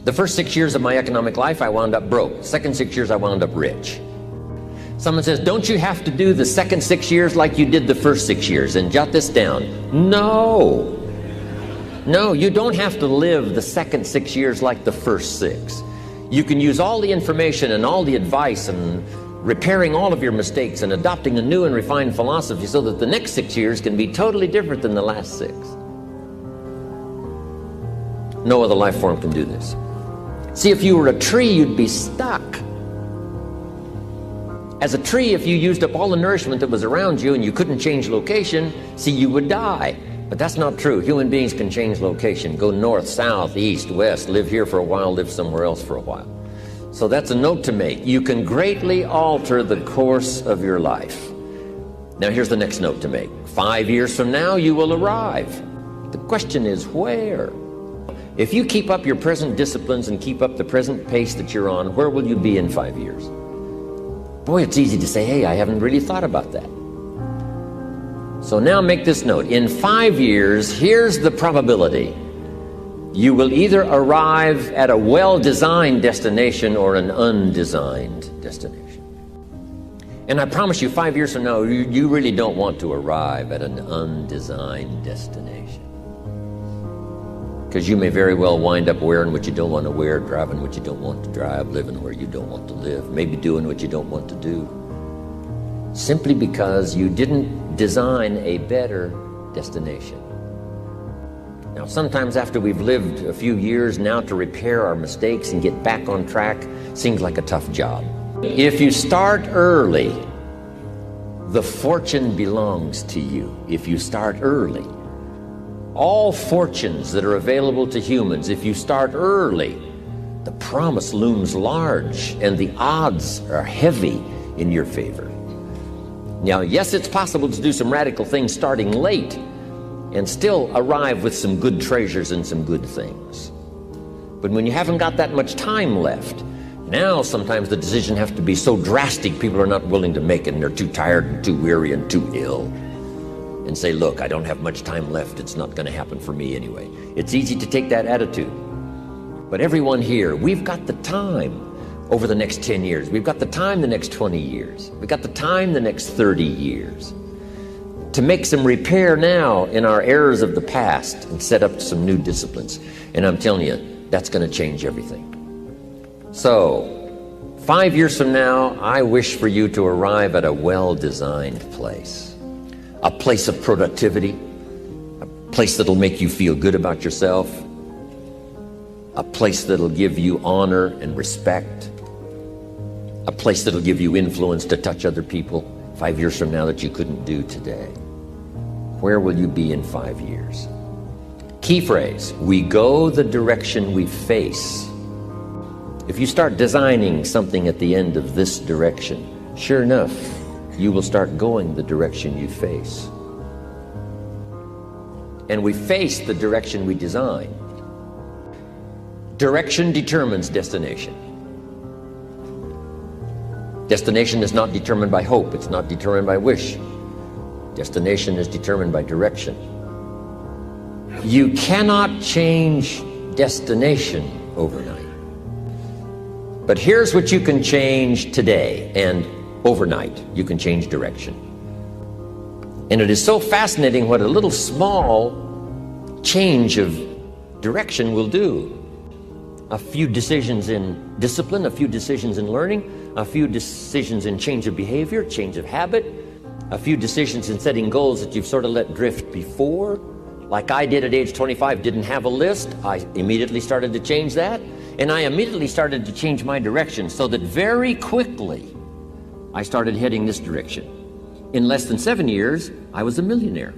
The first 6 years of my economic life, I wound up broke. Second 6 years, I wound up rich. Someone says, don't you have to do the second 6 years like you did the first 6 years? And jot this down. No. No, you don't have to live the second 6 years like the first 6. You can use all the information and all the advice and repairing all of your mistakes and adopting a new and refined philosophy so that the next 6 years can be totally different than the last 6. No other life form can do this. See, if you were a tree, you'd be stuck. As a tree, if you used up all the nourishment that was around you and you couldn't change location, see, you would die. But that's not true. Human beings can change location, go north, south, east, west, live here for a while, live somewhere else for a while. So that's a note to make. You can greatly alter the course of your life. Now here's the next note to make. 5 years from now, you will arrive. The question is where? If you keep up your present disciplines and keep up the present pace that you're on, where will you be in 5 years? Boy, it's easy to say, hey, I haven't really thought about that. So now make this note. In 5 years, here's the probability. You will either arrive at a well-designed destination or an undesigned destination. And I promise you, 5 years from now, you really don't want to arrive at an undesigned destination. Because you may very well wind up wearing what you don't want to wear, driving what you don't want to drive, living where you don't want to live, maybe doing what you don't want to do. Simply because you didn't design a better destination. Now, sometimes after we've lived a few years, now to repair our mistakes and get back on track seems like a tough job. If you start early, the fortune belongs to you. If you start early, all fortunes that are available to humans, if you start early, the promise looms large and the odds are heavy in your favor. Now, yes, it's possible to do some radical things starting late and still arrive with some good treasures and some good things. But when you haven't got that much time left, now sometimes the decision has to be so drastic people are not willing to make it and they're too tired and too weary and too ill. And say, look, I don't have much time left. It's not going to happen for me anyway. It's easy to take that attitude. But everyone here, we've got the time over the next 10 years. We've got the time the next 20 years. We've got the time the next 30 years to make some repair now in our errors of the past and set up some new disciplines. And I'm telling you, that's going to change everything. So, 5 years from now, I wish for you to arrive at a well-designed place. A place of productivity, a place that'll make you feel good about yourself, a place that'll give you honor and respect, a place that'll give you influence to touch other people 5 years from now that you couldn't do today. Where will you be in 5 years? Key phrase, we go the direction we face. If you start designing something at the end of this direction, sure enough, you will start going the direction you face. And we face the direction we design. Direction determines destination. Destination is not determined by hope. It's not determined by wish. Destination is determined by direction. You cannot change destination overnight. But here's what you can change today, and overnight, you can change direction. And it is so fascinating what a little small change of direction will do. A few decisions in discipline, a few decisions in learning, a few decisions in change of behavior, change of habit, a few decisions in setting goals that you've sort of let drift before. Like I did at age 25, didn't have a list. I immediately started to change that. And I immediately started to change my direction so that very quickly I started heading this direction. In less than 7 years, I was a millionaire.